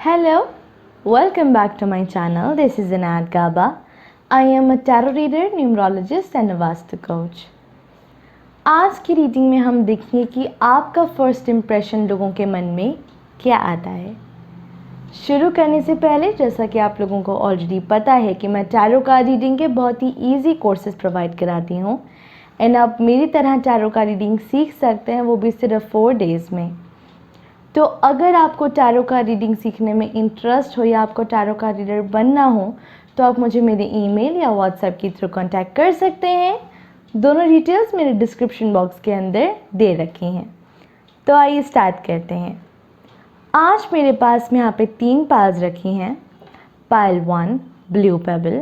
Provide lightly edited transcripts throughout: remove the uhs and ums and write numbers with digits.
Hello, welcome back to my channel. This is Anad Gaba. I am a tarot reader, numerologist and a Vastu coach. आज की reading में हम देखेंगे कि आपका फर्स्ट इम्प्रेशन लोगों के मन में क्या आता है। शुरू करने से पहले जैसा कि आप लोगों को ऑलरेडी पता है कि मैं टैरो कार्ड रीडिंग के बहुत ही इजी कोर्सेज प्रोवाइड कराती हूँ एंड आप मेरी तरह टैरो कार्ड रीडिंग सीख सकते हैं, वो भी सिर्फ 4 डेज़ में। तो अगर आपको टैरो कार्ड रीडिंग सीखने में इंटरेस्ट हो या आपको टैरो कार्ड रीडर बनना हो तो आप मुझे मेरे ईमेल या व्हाट्सएप के थ्रू कांटेक्ट कर सकते हैं। दोनों डिटेल्स मेरे डिस्क्रिप्शन बॉक्स के अंदर दे रखी हैं। तो आइए स्टार्ट करते हैं। आज मेरे पास में यहाँ पे 3 पाइल्स रखी हैं। Pile 1 blue payable,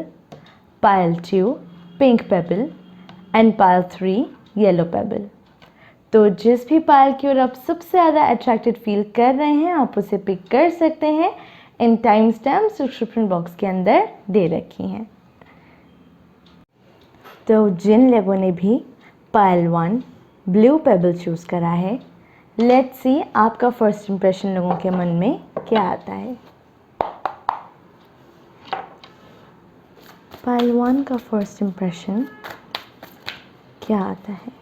pile 2 pink payable and pile 3 yellow payable. तो जिस भी पाइल की ओर आप सबसे ज़्यादा अट्रैक्टेड फील कर रहे हैं आप उसे पिक कर सकते हैं। In time stamp description box के अंदर दे रखी हैं। तो जिन लोगों ने भी पाइल 1 ब्लू पेबल चूज़ करा है, लेट्स सी आपका फर्स्ट इंप्रेशन लोगों के मन में क्या आता है। पाइल 1 का फर्स्ट इंप्रेशन क्या आता है।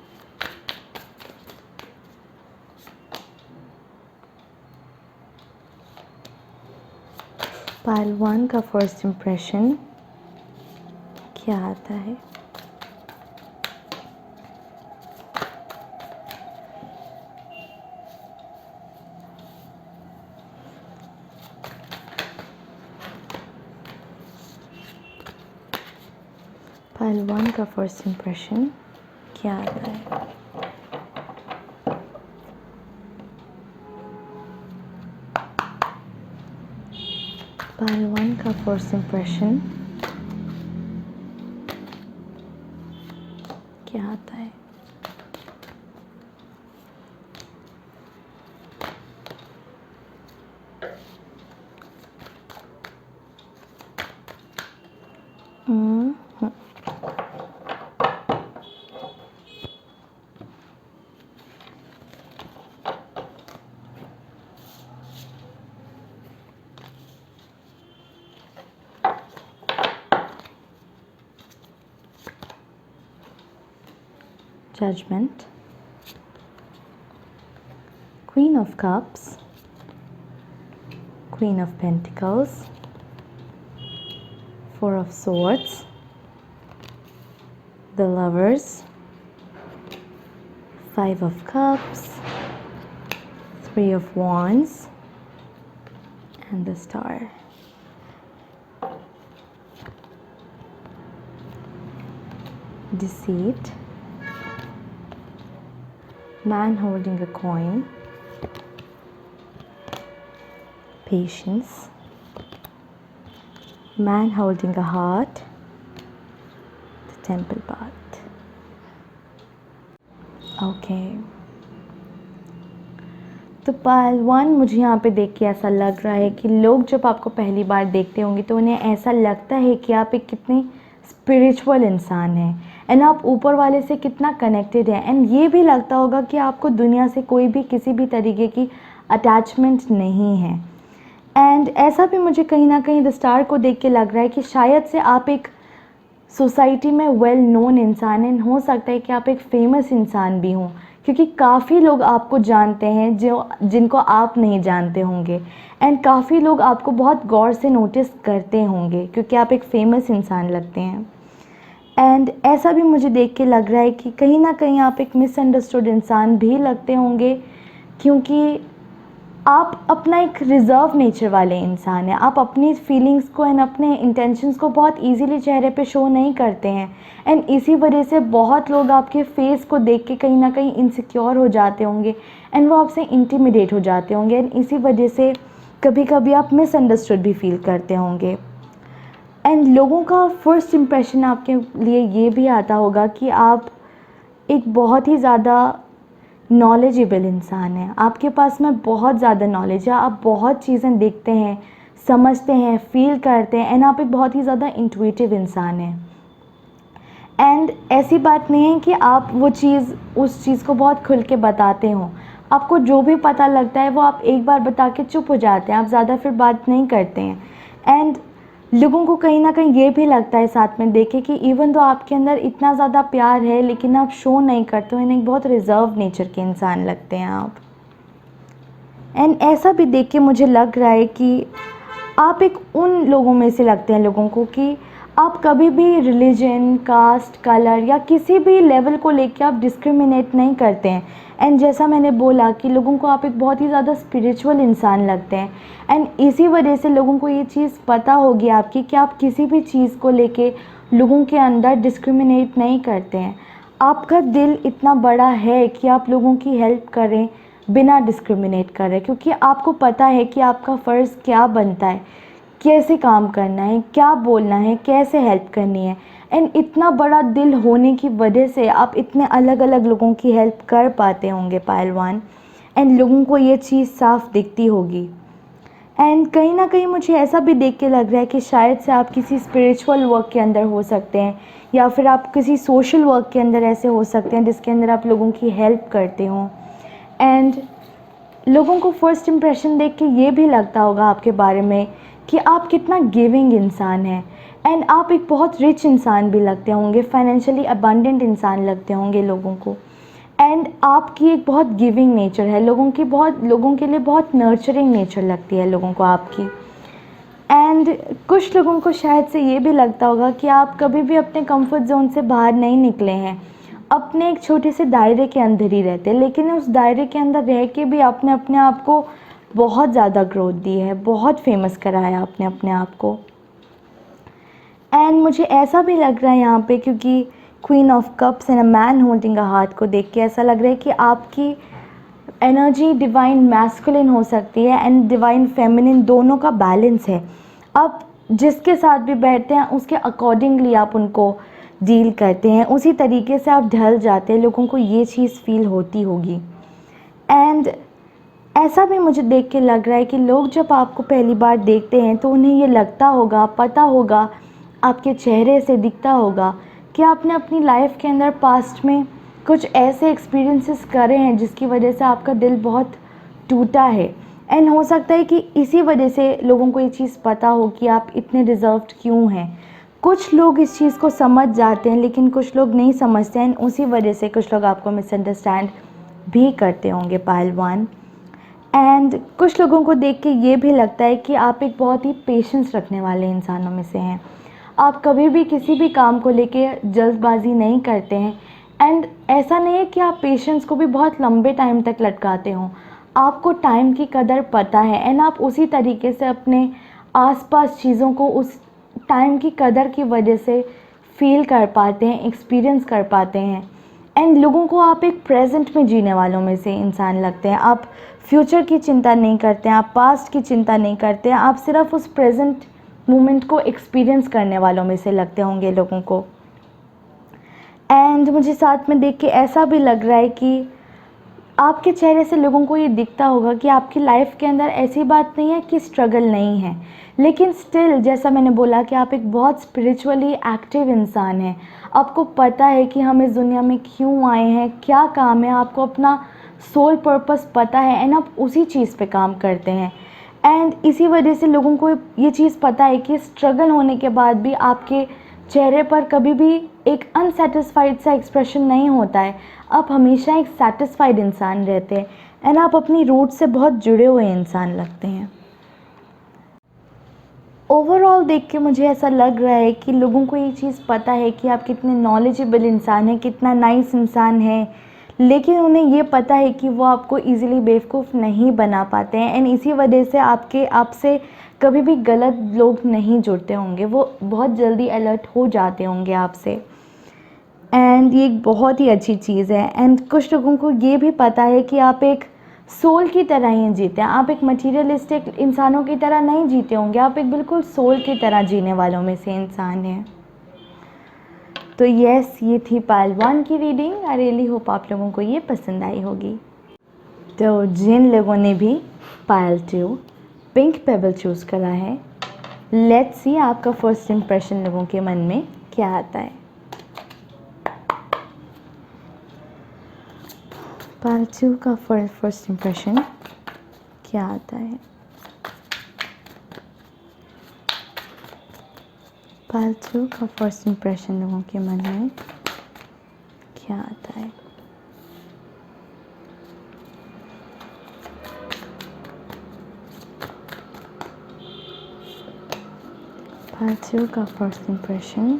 पाइल 1 का फर्स्ट इम्प्रेशन क्या आता है। पाइल 1 का फर्स्ट इम्प्रेशन क्या आता है। पाइल 1 का फर्स्ट इम्प्रेशन क्या आता है। Judgment, Queen of Cups, Queen of Pentacles, 4 of Swords, the Lovers, 5 of Cups, 3 of Wands and the Star. Deceit, Man holding a coin, Patience, Man holding a heart, the Temple path. Okay. तो pile 1 मुझे यहाँ पे देख के ऐसा लग रहा है कि लोग जब आपको पहली बार देखते होंगे तो उन्हें ऐसा लगता है कि आप एक कितने स्पिरिचुअल इंसान हैं एंड आप ऊपर वाले से कितना कनेक्टेड हैं एंड ये भी लगता होगा कि आपको दुनिया से कोई भी किसी भी तरीके की अटैचमेंट नहीं है। एंड ऐसा भी मुझे कहीं ना कहीं द स्टार को देख के लग रहा है कि शायद से आप एक सोसाइटी में वेल नोन इंसान हैं। हो सकता है कि आप एक फेमस इंसान भी हों क्योंकि काफ़ी लोग आपको जानते हैं जिनको आप नहीं जानते होंगे एंड काफ़ी लोग आपको बहुत गौर से नोटिस करते होंगे क्योंकि आप एक फेमस इंसान लगते हैं। एंड ऐसा भी मुझे देख के लग रहा है कि कहीं ना कहीं आप एक मिसअंडरस्टूड इंसान भी लगते होंगे क्योंकि आप अपना एक रिज़र्व नेचर वाले इंसान हैं। आप अपनी फीलिंग्स को एंड अपने इंटेंशंस को बहुत इजीली चेहरे पे शो नहीं करते हैं एंड इसी वजह से बहुत लोग आपके फेस को देख के कहीं ना कहीं इनसिक्योर हो जाते होंगे एंड वो आपसे इंटिमिडेट हो जाते होंगे एंड इसी वजह से कभी कभी आप मिसअंडरस्टूड भी फील करते होंगे। एंड लोगों का फर्स्ट इम्प्रेशन आपके लिए ये भी आता होगा कि आप एक बहुत ही ज़्यादा नॉलेजेबल इंसान है। आपके पास में बहुत ज़्यादा नॉलेज है, आप बहुत चीज़ें देखते हैं, समझते हैं, फील करते हैं एंड आप एक बहुत ही ज़्यादा इंट्यूटिव इंसान हैं। एंड ऐसी बात नहीं है कि आप वो चीज़ उस चीज़ को बहुत खुल के बताते हो, आपको जो भी पता लगता है वो आप एक बार बता के चुप हो जाते हैं, आप ज़्यादा फिर बात नहीं करते हैं। एंड लोगों को कहीं ना कहीं ये भी लगता है साथ में देखे कि इवन तो आपके अंदर इतना ज़्यादा प्यार है लेकिन आप शो नहीं करते हो, एक बहुत रिजर्व नेचर के इंसान लगते हैं आप। एंड ऐसा भी देख के मुझे लग रहा है कि आप एक उन लोगों में से लगते हैं लोगों को कि आप कभी भी रिलीजन, कास्ट, कलर या किसी भी लेवल को लेके आप डिस्क्रिमिनेट नहीं करते हैं। एंड जैसा मैंने बोला कि लोगों को आप एक बहुत ही ज़्यादा स्पिरिचुअल इंसान लगते हैं। एंड इसी वजह से लोगों को ये चीज़ पता होगी आपकी कि आप किसी भी चीज़ को लेके लोगों के अंदर डिस्क्रिमिनेट नहीं करते हैं। आपका दिल इतना बड़ा है कि आप लोगों की हेल्प करें बिना डिस्क्रिमिनेट करें, क्योंकि आपको पता है कि आपका फ़र्ज़ क्या बनता है, कैसे काम करना है, क्या बोलना है, कैसे हेल्प करनी है। एंड इतना बड़ा दिल होने की वजह से आप इतने अलग अलग लोगों की हेल्प कर पाते होंगे पहलवान। एंड लोगों को ये चीज़ साफ दिखती होगी। एंड कहीं ना कहीं मुझे ऐसा भी देख के लग रहा है कि शायद से आप किसी स्पिरिचुअल वर्क के अंदर हो सकते हैं, या फिर आप किसी सोशल वर्क के अंदर ऐसे हो सकते हैं जिसके अंदर आप लोगों की हेल्प करते हों। एंड लोगों को फर्स्ट इम्प्रेशन देख के ये भी लगता होगा आपके बारे में कि आप कितना गिविंग इंसान हैं। एंड आप एक बहुत रिच इंसान भी लगते होंगे, फाइनेंशियली अबंडेंट इंसान लगते होंगे लोगों को। एंड आपकी एक बहुत गिविंग नेचर है, लोगों के लिए बहुत नर्चरिंग नेचर लगती है लोगों को आपकी। एंड कुछ लोगों को शायद से ये भी लगता होगा कि आप कभी भी अपने कंफर्ट जोन से बाहर नहीं निकले हैं, अपने एक छोटे से दायरे के अंदर ही रहते हैं, लेकिन उस दायरे के अंदर रह के भी आपने अपने आप को बहुत ज़्यादा ग्रोथ दी है, बहुत फेमस कराया आपने अपने आप को। एंड मुझे ऐसा भी लग रहा है यहाँ पे, क्योंकि queen of cups and a man holding a heart को देख के ऐसा लग रहा है कि आपकी एनर्जी डिवाइन मैस्कुलिन हो सकती है एंड डिवाइन फेमिनिन, दोनों का बैलेंस है। आप जिसके साथ भी बैठते हैं उसके अकॉर्डिंगली आप उनको डील करते हैं, उसी तरीके से आप ढल जाते हैं, लोगों को ये चीज़ फील होती होगी। एंड ऐसा भी मुझे देख के लग रहा है कि लोग जब आपको पहली बार देखते हैं तो उन्हें ये लगता होगा, पता होगा, आपके चेहरे से दिखता होगा कि आपने अपनी लाइफ के अंदर पास्ट में कुछ ऐसे एक्सपीरियंसेस करे हैं जिसकी वजह से आपका दिल बहुत टूटा है। एंड हो सकता है कि इसी वजह से लोगों को ये चीज़ पता हो कि आप इतने डिज़र्व्ड क्यों हैं। कुछ लोग इस चीज़ को समझ जाते हैं लेकिन कुछ लोग नहीं समझते हैं, उसी वजह से कुछ लोग आपको मिसअंडरस्टैंड भी करते होंगे पहलवान। एंड कुछ लोगों को देख के ये भी लगता है कि आप एक बहुत ही पेशेंस रखने वाले इंसानों में से हैं। आप कभी भी किसी भी काम को लेके जल्दबाजी नहीं करते हैं। एंड ऐसा नहीं है कि आप पेशेंस को भी बहुत लंबे टाइम तक लटकाते हों, आपको टाइम की कदर पता है। एंड आप उसी तरीके से अपने आसपास चीज़ों को उस टाइम की कदर की वजह से फील कर पाते हैं, एक्सपीरियंस कर पाते हैं। एंड लोगों को आप एक प्रेजेंट में जीने वालों में से इंसान लगते हैं। आप फ्यूचर की चिंता नहीं करते हैं, आप पास्ट की चिंता नहीं करते हैं, आप सिर्फ उस प्रेजेंट मोमेंट को एक्सपीरियंस करने वालों में से लगते होंगे लोगों को। एंड मुझे साथ में देख के ऐसा भी लग रहा है कि आपके चेहरे से लोगों को ये दिखता होगा कि आपकी लाइफ के अंदर ऐसी बात नहीं है कि स्ट्रगल नहीं है, लेकिन स्टिल जैसा मैंने बोला कि आप एक बहुत स्पिरिचुअली एक्टिव इंसान हैं। आपको पता है कि हम इस दुनिया में क्यों आए हैं, क्या काम है, आपको अपना सोल पर्पस पता है एंड आप उसी चीज़ पे काम करते हैं। एंड इसी वजह से लोगों को ये चीज़ पता है कि स्ट्रगल होने के बाद भी आपके चेहरे पर कभी भी एक अनसेटिस्फाइड सा एक्सप्रेशन नहीं होता है, आप हमेशा एक सेटिस्फाइड इंसान रहते हैं। एंड आप अपनी रूट से बहुत जुड़े हुए इंसान लगते हैं। ओवरऑल देख के मुझे ऐसा लग रहा है कि लोगों को ये चीज़ पता है कि आप कितने नॉलेजेबल इंसान हैं, कितना नाइस इंसान है, लेकिन उन्हें ये पता है कि वो आपको इजीली बेवकूफ़ नहीं बना पाते हैं। एंड इसी वजह से आपसे कभी भी गलत लोग नहीं जुड़ते होंगे, वो बहुत जल्दी अलर्ट हो जाते होंगे आपसे। एंड ये एक बहुत ही अच्छी चीज़ है। एंड कुछ लोगों को ये भी पता है कि आप एक सोल की तरह ही जीते हैं, आप एक मटीरियलिस्टिक इंसानों की तरह नहीं जीते होंगे, आप एक बिल्कुल सोल की तरह जीने वालों में से इंसान हैं। तो यस, ये थी पहलवान की रीडिंग। आई रियली होप आप लोगों को ये पसंद आई होगी। तो जिन लोगों ने भी पायल 2 पिंक पेबल चूज़ करा है, लेट्स सी आपका फर्स्ट इम्प्रेशन लोगों के मन में क्या आता है। पार्ट 2 का फर्स्ट इम्प्रेशन क्या आता है? पार्ट 2 का फर्स्ट इम्प्रेशन लोगों के मन में क्या आता है? पार्ट 2 का फर्स्ट इम्प्रेशन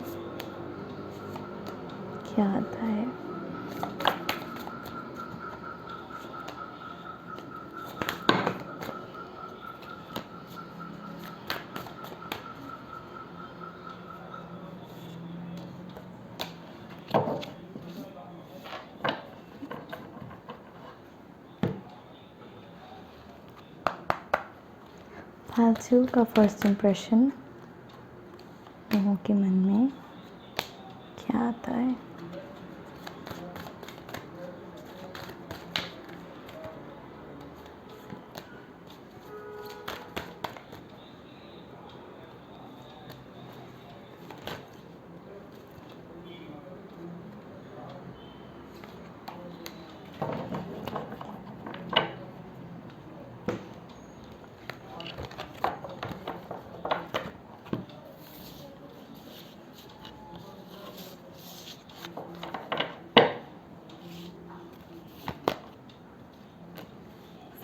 क्या आता है? पार्ट 2 का फर्स्ट इम्प्रेशन लोगों के मन में क्या आता है?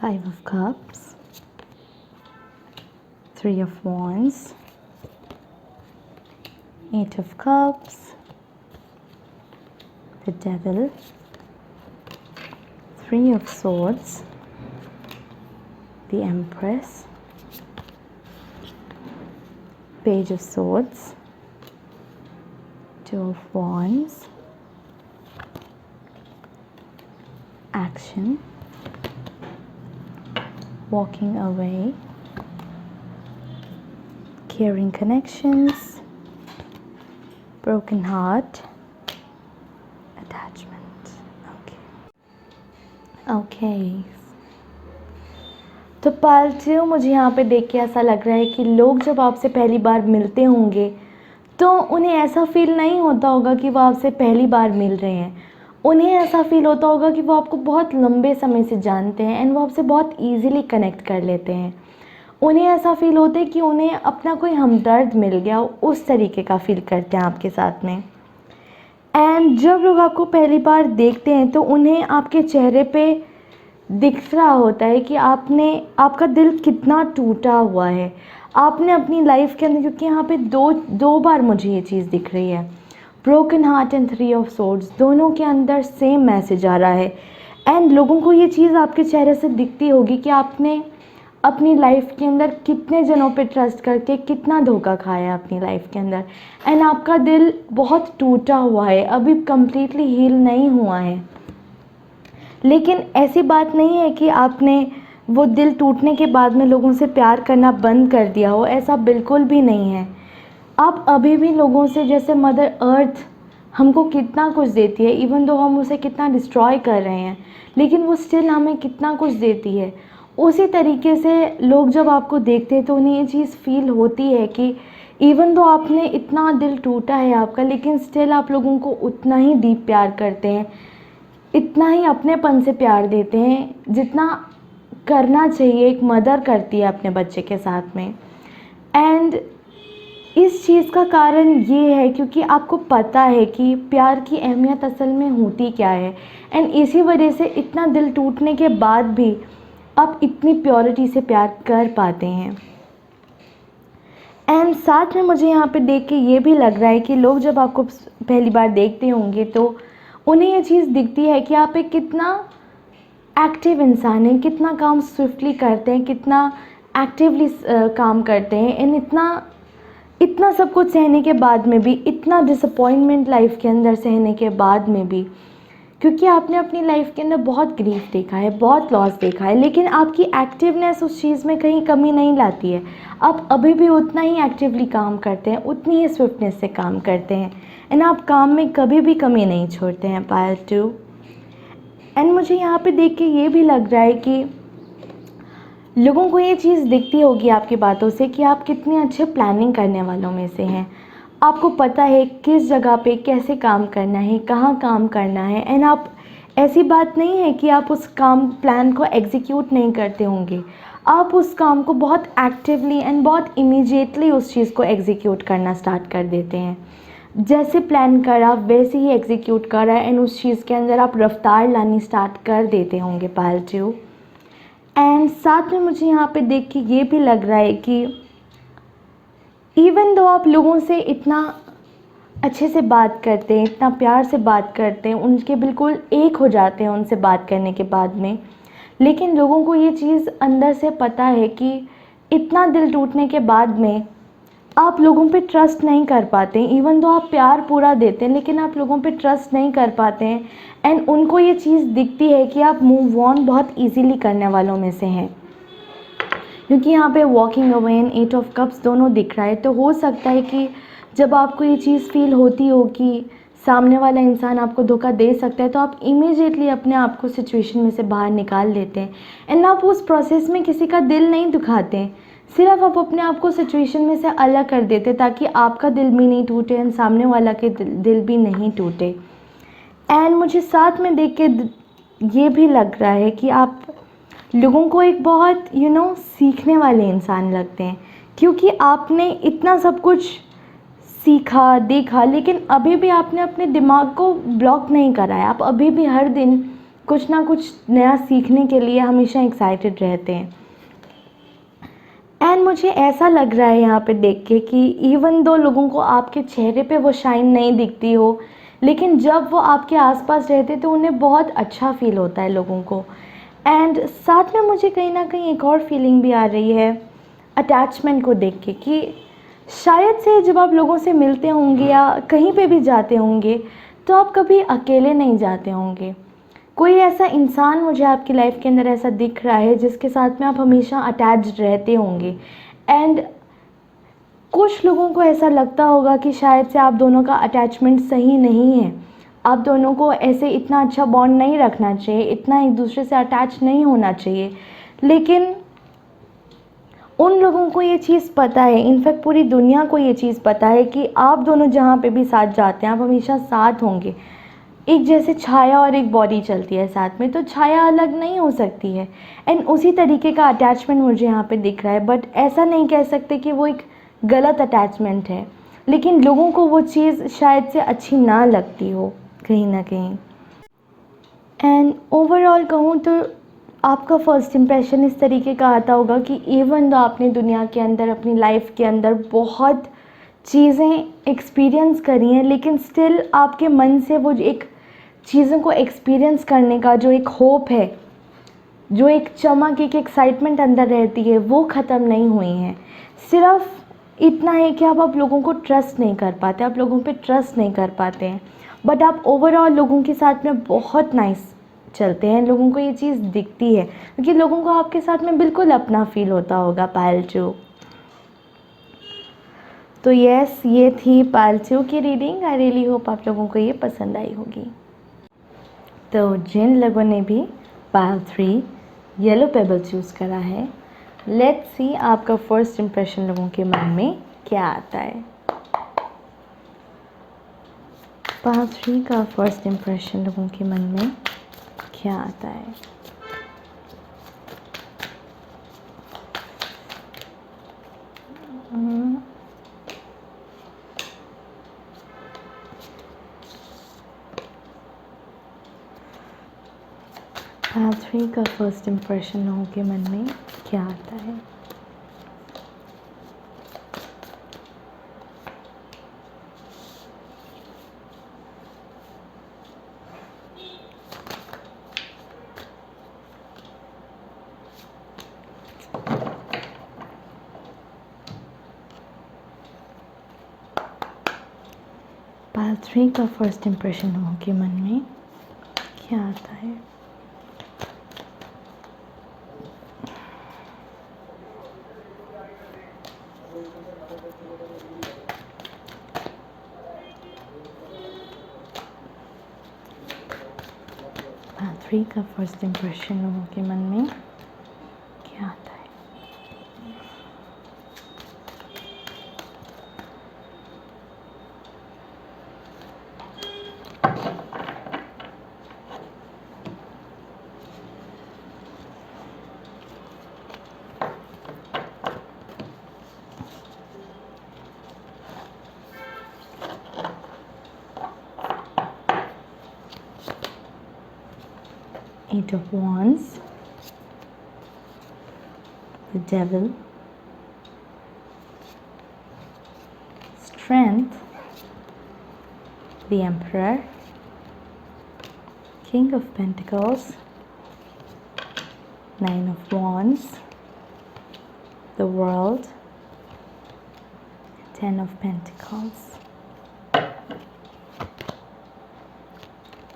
Five of Cups, Three of Wands, Eight of Cups, the Devil, Three of Swords, the Empress, Page of Swords, Two of Wands, Action, walking away, caring connections, broken heart, attachment. Okay. तो part 2 मुझे यहाँ पे देख के ऐसा लग रहा है कि लोग जब आपसे पहली बार मिलते होंगे तो उन्हें ऐसा फील नहीं होता होगा कि वो आपसे पहली बार मिल रहे हैं। उन्हें ऐसा फील होता होगा कि वो आपको बहुत लंबे समय से जानते हैं एंड वो आपसे बहुत ईज़िली कनेक्ट कर लेते हैं। उन्हें ऐसा फील होता है कि उन्हें अपना कोई हमदर्द मिल गया, उस तरीके का फील करते हैं आपके साथ में। एंड जब लोग आपको पहली बार देखते हैं तो उन्हें आपके चेहरे पे दिख रहा होता है कि आपका दिल कितना टूटा हुआ है। आपने अपनी लाइफ के अंदर, क्योंकि यहाँ पे दो बार मुझे ये चीज़ दिख रही है, broken heart and three of swords, दोनों के अंदर सेम मैसेज आ रहा है। एंड लोगों को ये चीज़ आपके चेहरे से दिखती होगी कि आपने अपनी लाइफ के अंदर कितने जनों पे ट्रस्ट करके कितना धोखा खाया है अपनी लाइफ के अंदर। एंड आपका दिल बहुत टूटा हुआ है, अभी कम्प्लीटली हील नहीं हुआ है। लेकिन ऐसी बात नहीं है कि आपने वो दिल टूटने के बाद में लोगों से प्यार करना बंद कर दिया हो, ऐसा बिल्कुल भी नहीं है। आप अभी भी लोगों से, जैसे मदर अर्थ हमको कितना कुछ देती है, इवन दो हम उसे कितना डिस्ट्रॉय कर रहे हैं, लेकिन वो स्टिल हमें कितना कुछ देती है, उसी तरीके से लोग जब आपको देखते हैं तो उन्हें ये चीज़ फील होती है कि इवन दो आपने इतना दिल टूटा है आपका, लेकिन स्टिल आप लोगों को उतना ही डीप प्यार करते हैं, इतना ही अपनेपन से प्यार देते हैं जितना करना चाहिए एक मदर करती है अपने बच्चे के साथ में। एंड इस चीज़ का कारण ये है क्योंकि आपको पता है कि प्यार की अहमियत असल में होती क्या है। एंड इसी वजह से इतना दिल टूटने के बाद भी आप इतनी प्योरिटी से प्यार कर पाते हैं। एंड साथ में मुझे यहाँ पे देख के ये भी लग रहा है कि लोग जब आपको पहली बार देखते होंगे तो उन्हें ये चीज़ दिखती है कि आप एक कितना एक्टिव इंसान हैं, कितना काम स्विफ्टली करते हैं, कितना एक्टिवली काम करते हैं। एंड इतना सब कुछ सहने के बाद में भी, इतना डिसअपॉइंटमेंट लाइफ के अंदर सहने के बाद में भी, क्योंकि आपने अपनी लाइफ के अंदर बहुत ग्रीफ देखा है, बहुत लॉस देखा है, लेकिन आपकी एक्टिवनेस उस चीज़ में कहीं कमी नहीं लाती है। आप अभी भी उतना ही एक्टिवली काम करते हैं, उतनी ही स्विफ्टनेस से काम करते हैं एंड आप काम में कभी भी कमी नहीं छोड़ते हैं। पार्ट 2 एंड मुझे यहाँ पे देख के ये भी लग रहा है कि लोगों को ये चीज़ दिखती होगी आपकी बातों से कि आप कितने अच्छे प्लानिंग करने वालों में से हैं। आपको पता है किस जगह पे कैसे काम करना है, कहाँ काम करना है, एंड आप ऐसी बात नहीं है कि आप उस काम प्लान को एग्जीक्यूट नहीं करते होंगे, आप उस काम को बहुत एक्टिवली एंड बहुत इमीडिएटली उस चीज़ को एग्जीक्यूट करना स्टार्ट कर देते हैं। जैसे प्लान करा वैसे ही एग्जीक्यूट करा एंड उस चीज़ के अंदर आप रफ्तार लानी स्टार्ट कर देते होंगे पालतू। एंड साथ में मुझे यहाँ पे देख के ये भी लग रहा है कि इवन दो आप लोगों से इतना अच्छे से बात करते हैं, इतना प्यार से बात करते हैं, उनके बिल्कुल एक हो जाते हैं उनसे बात करने के बाद में, लेकिन लोगों को ये चीज़ अंदर से पता है कि इतना दिल टूटने के बाद में आप लोगों पे ट्रस्ट नहीं कर पाते हैं। इवन दो आप प्यार पूरा देते हैं लेकिन आप लोगों पे ट्रस्ट नहीं कर पाते हैं एंड उनको ये चीज़ दिखती है कि आप मूव ऑन बहुत इजीली करने वालों में से हैं, क्योंकि यहाँ पे walking away and 8 of cups दोनों दिख रहा है। तो हो सकता है कि जब आपको ये चीज़ फील होती हो कि सामने वाला इंसान आपको धोखा दे सकता है, तो आप इमीडिएटली अपने आप को सिचुएशन में से बाहर निकाल लेते हैं एंड आप उस प्रोसेस में किसी का दिल नहीं दुखाते, सिर्फ आप अपने आप को सिचुएशन में से अलग कर देते ताकि आपका दिल भी नहीं टूटे एंड सामने वाला के दिल भी नहीं टूटे। एंड मुझे साथ में देख के ये भी लग रहा है कि आप लोगों को एक बहुत सीखने वाले इंसान लगते हैं, क्योंकि आपने इतना सब कुछ सीखा देखा लेकिन अभी भी आपने अपने दिमाग को ब्लॉक नहीं करा है। आप अभी भी हर दिन कुछ ना कुछ नया सीखने के लिए हमेशा एक्साइटेड रहते हैं। एंड मुझे ऐसा लग रहा है यहाँ पे देख के कि इवन दो लोगों को आपके चेहरे पे वो शाइन नहीं दिखती हो, लेकिन जब वो आपके आसपास रहते तो उन्हें बहुत अच्छा फील होता है लोगों को। एंड साथ में मुझे कहीं ना कहीं एक और फीलिंग भी आ रही है अटैचमेंट को देख के, कि शायद से जब आप लोगों से मिलते होंगे या कहीं पे भी जाते होंगे तो आप कभी अकेले नहीं जाते होंगे। कोई ऐसा इंसान मुझे आपकी लाइफ के अंदर ऐसा दिख रहा है जिसके साथ में आप हमेशा अटैच्ड रहते होंगे। एंड कुछ लोगों को ऐसा लगता होगा कि शायद से आप दोनों का अटैचमेंट सही नहीं है, आप दोनों को ऐसे इतना अच्छा बॉन्ड नहीं रखना चाहिए, इतना एक दूसरे से अटैच नहीं होना चाहिए, लेकिन उन लोगों को ये चीज़ पता है, इनफैक्ट पूरी दुनिया को ये चीज़ पता है कि आप दोनों जहाँ पे भी साथ जाते हैं आप हमेशा साथ होंगे। एक जैसे छाया और एक बॉडी चलती है साथ में, तो छाया अलग नहीं हो सकती है। एंड उसी तरीके का अटैचमेंट मुझे यहाँ पे दिख रहा है, बट ऐसा नहीं कह सकते कि वो एक गलत अटैचमेंट है, लेकिन लोगों को वो चीज़ शायद से अच्छी ना लगती हो कहीं ना कहीं। एंड ओवरऑल कहूँ तो आपका फर्स्ट इम्प्रेशन इस तरीके का आता होगा कि इवन दो आपने दुनिया के अंदर अपनी लाइफ के अंदर बहुत चीज़ें एक्सपीरियंस करी हैं, लेकिन स्टिल आपके मन से वो एक चीज़ों को एक्सपीरियंस करने का जो एक होप है, जो एक चमक, एक एक्साइटमेंट अंदर रहती है, वो ख़त्म नहीं हुई है। सिर्फ इतना है कि आप लोगों को ट्रस्ट नहीं कर पाते, आप लोगों पे ट्रस्ट नहीं कर पाते हैं, बट आप ओवरऑल लोगों के साथ में बहुत नाइस चलते हैं। लोगों को ये चीज़ दिखती है क्योंकि लोगों को आपके साथ में बिल्कुल अपना फील होता होगा पालतू। तो यस, ये थी पालतू की रीडिंग। आई रियली होप आप लोगों को ये पसंद आई होगी। तो जिन लोगों ने भी पाइल 3 येलो पेबल चूज़ करा है, लेट्स सी आपका फर्स्ट इम्प्रेशन लोगों के मन में क्या आता है। पाइल 3 का फर्स्ट इम्प्रेशन लोगों के मन में क्या आता है। पाइल 3 का फर्स्ट इम्प्रेशन लोगों के मन में क्या आता है। पाइल 3 का फर्स्ट इम्प्रेशन लोगों के मन में क्या आता है। पाइल 3 का फर्स्ट इम्प्रेशन लोगों के मन में क्या आता है। Eight of Wands, the Devil, Strength, the Emperor, King of Pentacles, Nine of Wands, the World, Ten of Pentacles.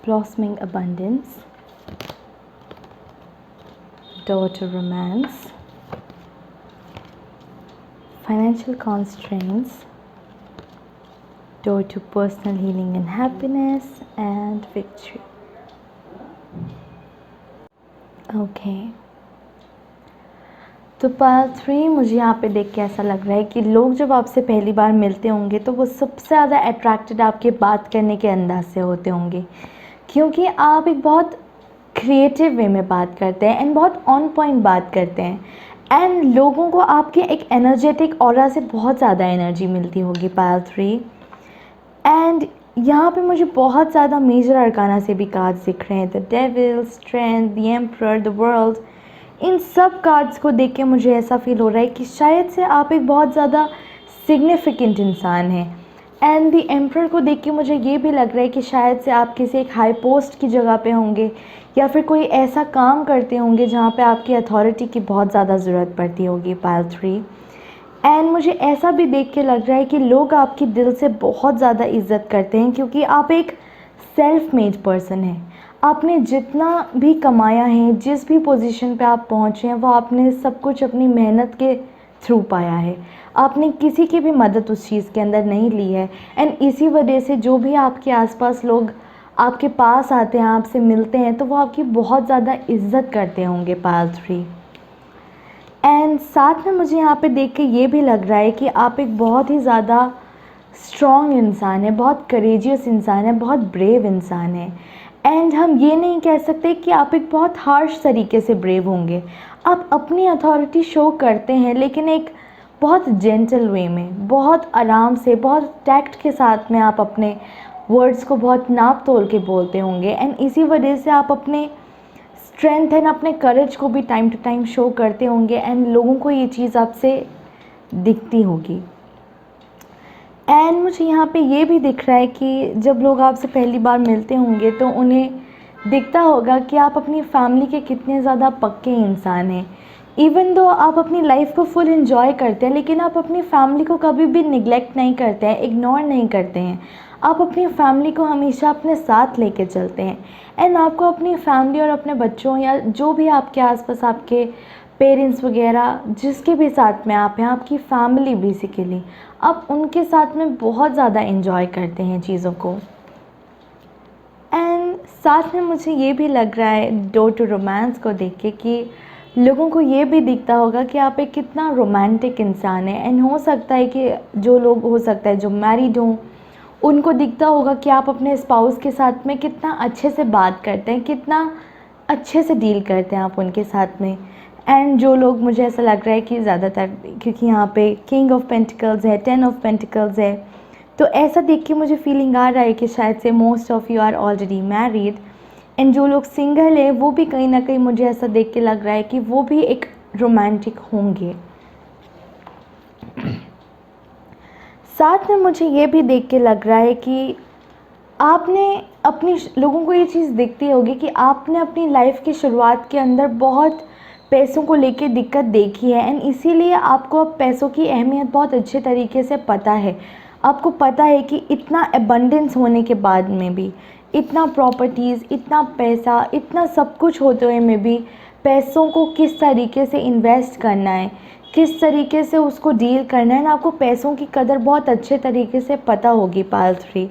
Blossoming abundance, door to romance, financial constraints, door to personal healing and happiness, and victory. Okay. तो part 3 मुझे यहाँ पे देख के ऐसा लग रहा है कि लोग जब आपसे पहली बार मिलते होंगे तो वो सबसे ज़्यादा अट्रैक्टेड आपके बात करने के अंदाज से होते होंगे, क्योंकि आप एक बहुत क्रिएटिव वे में बात करते हैं एंड बहुत ऑन पॉइंट बात करते हैं एंड लोगों को आपके एक एनर्जेटिक ऑरा से बहुत ज़्यादा एनर्जी मिलती होगी पार्ट 3। एंड यहाँ पे मुझे बहुत ज़्यादा मेजर अरकाना से भी कार्ड्स दिख रहे हैं, the devil, strength, the emperor, the world. इन सब कार्ड्स को देख के मुझे ऐसा फील हो रहा है कि शायद से आप एक बहुत ज़्यादा सिग्निफिकेंट इंसान हैं। एंड द एम्परर को देख के मुझे ये भी लग रहा है कि शायद से आप किसी एक हाई पोस्ट की जगह पे होंगे या फिर कोई ऐसा काम करते होंगे जहाँ पे आपकी अथॉरिटी की बहुत ज़्यादा ज़रूरत पड़ती होगी पार्ट 3। एंड मुझे ऐसा भी देख के लग रहा है कि लोग आपकी दिल से बहुत ज़्यादा इज़्ज़त करते हैं, क्योंकि आप एक सेल्फ मेड पर्सन हैं। आपने जितना भी कमाया है, जिस भी पोजीशन पे आप पहुँचे हैं, वो आपने सब कुछ अपनी मेहनत के थ्रू पाया है। आपने किसी की भी मदद उस चीज़ के अंदर नहीं ली है। एंड इसी वजह से जो भी आपके आसपास लोग आपके पास आते हैं, आपसे मिलते हैं, तो वो आपकी बहुत ज़्यादा इज़्ज़त करते होंगे पार्ट 3। एंड साथ में मुझे यहाँ पे देख के ये भी लग रहा है कि आप एक बहुत ही ज़्यादा स्ट्रॉन्ग इंसान है, बहुत करेजियस इंसान है, बहुत ब्रेव इंसान है। एंड हम ये नहीं कह सकते कि आप एक बहुत हार्श तरीके से ब्रेव होंगे। आप अपनी अथॉरिटी शो करते हैं, लेकिन एक बहुत जेंटल वे में, बहुत आराम से, बहुत टैक्ट के साथ में आप अपने वर्ड्स को बहुत नाप तोल के बोलते होंगे। एंड इसी वजह से आप अपने स्ट्रेंथ एंड अपने करेज को भी टाइम टू टाइम शो करते होंगे एंड लोगों को ये चीज़ आपसे दिखती होगी। एंड मुझे यहाँ पे ये भी दिख रहा है कि जब लोग आपसे पहली बार मिलते होंगे तो उन्हें दिखता होगा कि आप अपनी फैमिली के कितने ज़्यादा पक्के इंसान हैं। इवन दो आप अपनी लाइफ को फुल एंजॉय करते हैं, लेकिन आप अपनी फैमिली को कभी भी निगलेक्ट नहीं करते हैं, इग्नोर नहीं करते हैं। आप अपनी फैमिली को हमेशा अपने साथ लेके चलते हैं। एंड आपको अपनी फैमिली और अपने बच्चों या जो भी आपके आसपास आपके पेरेंट्स वगैरह जिसके भी साथ में आप हैं, आपकी फैमिली बेसिकली, आप उनके साथ में बहुत ज़्यादा एंजॉय करते हैं चीज़ों को। एंड साथ में मुझे ये भी लग रहा है डोर टू रोमांस को देख के कि लोगों को ये भी दिखता होगा कि आप एक कितना रोमांटिक इंसान है। एंड हो सकता है कि जो लोग हो सकता है जो मैरिड हों, उनको दिखता होगा कि आप अपने स्पाउस के साथ में कितना अच्छे से बात करते हैं, कितना अच्छे से डील करते हैं आप उनके साथ में। एंड जो लोग, मुझे ऐसा लग रहा है कि ज़्यादातर, क्योंकि यहाँ पे किंग ऑफ पेंटिकल्स है, 10 ऑफ पेंटिकल्स है, तो ऐसा देख के मुझे फीलिंग आ रहा है कि शायद से most of you are already married. And जो लोग सिंगल हैं वो भी कहीं ना कहीं मुझे ऐसा देख के लग रहा है कि वो भी एक रोमांटिक होंगे। साथ में मुझे ये भी देख के लग रहा है कि आपने अपनी, लोगों को ये चीज़ दिखती होगी कि आपने अपनी लाइफ की शुरुआत के अंदर बहुत पैसों को लेके दिक्कत देखी है। एंड इसीलिए आपको अब पैसों की अहमियत बहुत अच्छे तरीके से पता है। आपको पता है कि इतना एबंडेंस होने के बाद में भी, इतना प्रॉपर्टीज़, इतना पैसा, इतना सब कुछ होते हुए में भी पैसों को किस तरीके से इन्वेस्ट करना है, किस तरीके से उसको डील करना है ना, आपको पैसों की कदर बहुत अच्छे तरीके से पता होगी पार्ट 3।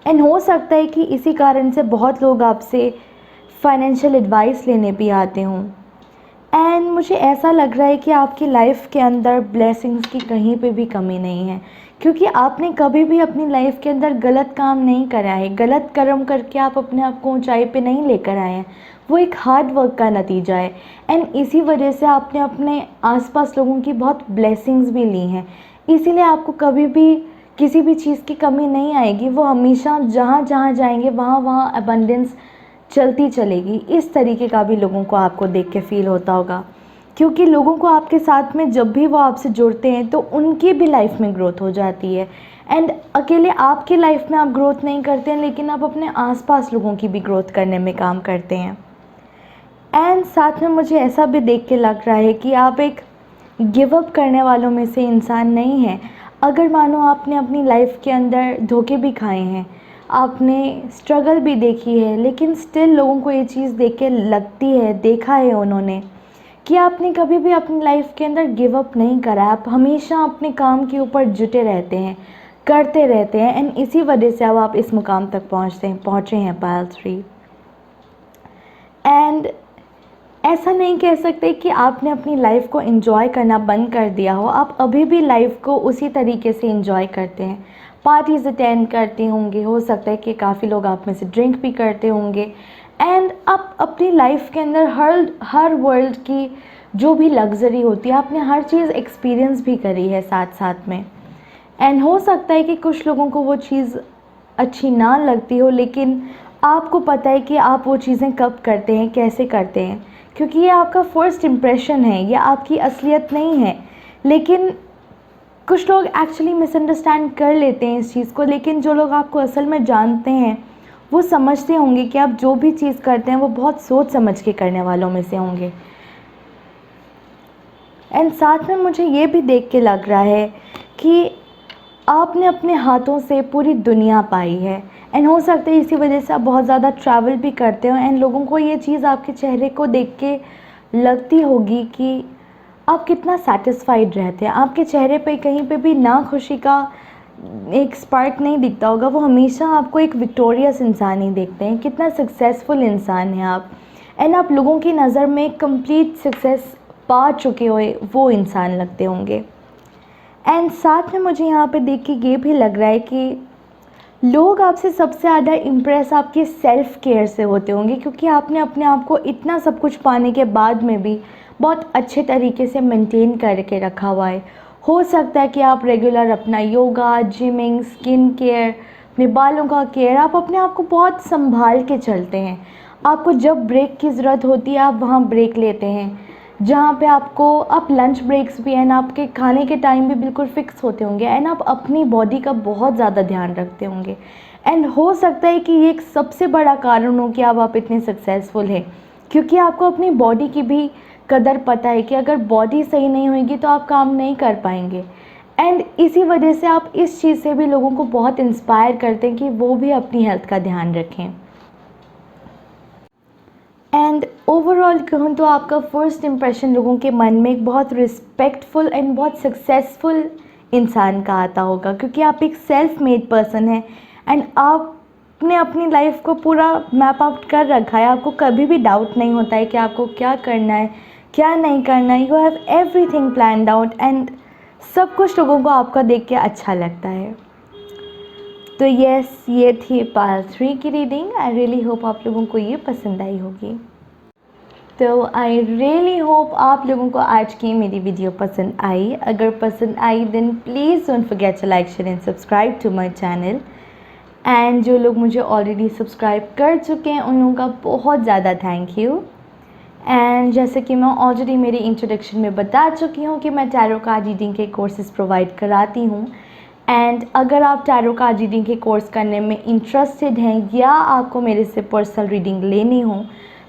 एंड हो सकता है कि इसी कारण से बहुत लोग आपसे फाइनेंशियल एडवाइस लेने भी आते हों। एंड मुझे ऐसा लग रहा है कि आपकी लाइफ के अंदर ब्लेसिंग्स की कहीं पे भी कमी नहीं है, क्योंकि आपने कभी भी अपनी लाइफ के अंदर गलत काम नहीं करा है, गलत कर्म करके आप अपने आप को ऊंचाई पे नहीं लेकर आए हैं। वो एक हार्ड वर्क का नतीजा है। एंड इसी वजह से आपने अपने आसपास लोगों की बहुत ब्लेसिंग्स भी ली हैं, इसीलिए आपको कभी भी किसी भी चीज़ की कमी नहीं आएगी। वो हमेशा जहाँ जहाँ जाएंगे वहाँ वहाँ अबंडेंस चलती चलेगी, इस तरीके का भी लोगों को आपको देख के फील होता होगा। क्योंकि लोगों को आपके साथ में जब भी वो आपसे जुड़ते हैं तो उनकी भी लाइफ में ग्रोथ हो जाती है। एंड अकेले आपकी लाइफ में आप ग्रोथ नहीं करते हैं, लेकिन आप अपने आसपास लोगों की भी ग्रोथ करने में काम करते हैं। एंड साथ में मुझे ऐसा भी देख के लग रहा है कि आप एक गिव अप करने वालों में से इंसान नहीं हैं। अगर मानो आपने अपनी लाइफ के अंदर धोखे भी खाए हैं, आपने स्ट्रगल भी देखी है, लेकिन स्टिल लोगों को ये चीज़ देख के लगती है, देखा है उन्होंने, कि आपने कभी भी अपनी लाइफ के अंदर गिव अप नहीं करा। आप हमेशा अपने काम के ऊपर जुटे रहते हैं, करते रहते हैं, एंड इसी वजह से अब आप इस मुकाम तक पहुँचे हैं पायल 3। एंड ऐसा नहीं कह सकते कि आपने अपनी लाइफ को एंजॉय करना बंद कर दिया हो। आप अभी भी लाइफ को उसी तरीके से एंजॉय करते हैं, पार्टीज़ अटेंड करते होंगे, हो सकता है कि काफ़ी लोग आप में से ड्रिंक भी करते होंगे। एंड आप अपनी लाइफ के अंदर हर वर्ल्ड की जो भी लग्जरी होती है, आपने हर चीज़ एक्सपीरियंस भी करी है साथ साथ में। एंड हो सकता है कि कुछ लोगों को वो चीज़ अच्छी ना लगती हो, लेकिन आपको पता है कि आप वो चीज़ें कब करते हैं, कैसे करते हैं, क्योंकि ये आपका फ़र्स्ट इम्प्रेशन है, ये आपकी असलियत नहीं है। लेकिन कुछ लोग एक्चुअली मिसअंडरस्टैंड कर लेते हैं इस चीज़ को, लेकिन जो लोग आपको असल में जानते हैं वो समझते होंगे कि आप जो भी चीज़ करते हैं वो बहुत सोच समझ के करने वालों में से होंगे। एंड साथ में मुझे ये भी देख के लग रहा है कि आपने अपने हाथों से पूरी दुनिया पाई है। एंड हो सकता है इसी वजह से आप बहुत ज़्यादा ट्रैवल भी करते हो, एंड लोगों को ये चीज़ आपके चेहरे को देख के लगती होगी कि आप कितना सेटिस्फाइड रहते हैं। आपके चेहरे पे कहीं पे भी ना खुशी का एक स्पार्क नहीं दिखता होगा, वो हमेशा आपको एक विक्टोरियस इंसान ही देखते हैं, कितना सक्सेसफुल इंसान है आप। एंड आप लोगों की नज़र में कंप्लीट सक्सेस पा चुके हुए वो इंसान लगते होंगे। एंड साथ में मुझे यहाँ पे देख के ये भी लग रहा है कि लोग आपसे सबसे ज़्यादा इम्प्रेस आपके सेल्फ़ केयर से होते होंगे, क्योंकि आपने अपने आप को इतना सब कुछ पाने के बाद में भी बहुत अच्छे तरीके से मेंटेन करके रखा हुआ है। हो सकता है कि आप रेगुलर अपना योगा, जिमिंग, स्किन केयर, अपने बालों का केयर, आप अपने आप को बहुत संभाल के चलते हैं। आपको जब ब्रेक की ज़रूरत होती है आप वहाँ ब्रेक लेते हैं, जहाँ पे आप लंच ब्रेक्स भी एंड आपके खाने के टाइम भी बिल्कुल फ़िक्स होते होंगे, एंड आप अपनी बॉडी का बहुत ज़्यादा ध्यान रखते होंगे। एंड हो सकता है कि ये एक सबसे बड़ा कारण हो कि आप इतने सक्सेसफुल हैं, क्योंकि आपको अपनी बॉडी की भी कदर पता है कि अगर बॉडी सही नहीं होगी तो आप काम नहीं कर पाएंगे। एंड इसी वजह से आप इस चीज़ से भी लोगों को बहुत इंस्पायर करते हैं कि वो भी अपनी हेल्थ का ध्यान रखें। एंड ओवरऑल कहूँ तो आपका फ़र्स्ट इम्प्रेशन लोगों के मन में एक बहुत रिस्पेक्टफुल एंड बहुत सक्सेसफुल इंसान का आता होगा, क्योंकि आप एक सेल्फ मेड पर्सन हैं एंड आपने अपनी लाइफ को पूरा मैप आउट कर रखा है। आपको कभी भी डाउट नहीं होता है कि आपको क्या करना है, क्या नहीं करना है। You have everything planned out, and सब कुछ लोगों को आपका देख के अच्छा लगता है। तो यस, ये थी पायल 3 की रीडिंग। आई रियली होप आप लोगों को ये पसंद आई होगी। तो आई रियली होप आप लोगों को आज की मेरी वीडियो पसंद आई। अगर पसंद आई then please don't forget to like, share and subscribe to my channel. And जो लोग मुझे ऑलरेडी सब्सक्राइब कर चुके हैं उन लोगों का बहुत ज़्यादा थैंक यू। एंड जैसे कि मैं ऑलरेडी मेरी इंट्रोडक्शन में बता चुकी हूँ कि मैं टैरो कार्ड रीडिंग के कोर्सेज़ प्रोवाइड कराती हूँ। एंड अगर आप टैरो कार्ड रीडिंग के कोर्स करने में इंटरेस्टेड हैं या आपको मेरे से पर्सनल रीडिंग लेनी हो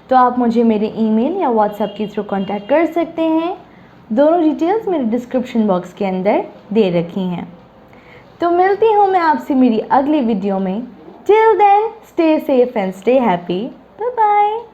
तो आप मुझे मेरे ईमेल या व्हाट्सएप के थ्रू कांटेक्ट कर सकते हैं। दोनों डिटेल्स मेरे डिस्क्रिप्शन बॉक्स के अंदर दे रखी हैं। तो मिलती हूँ मैं आपसे मेरी अगली वीडियो में। Till then stay safe and stay happy. Bye bye.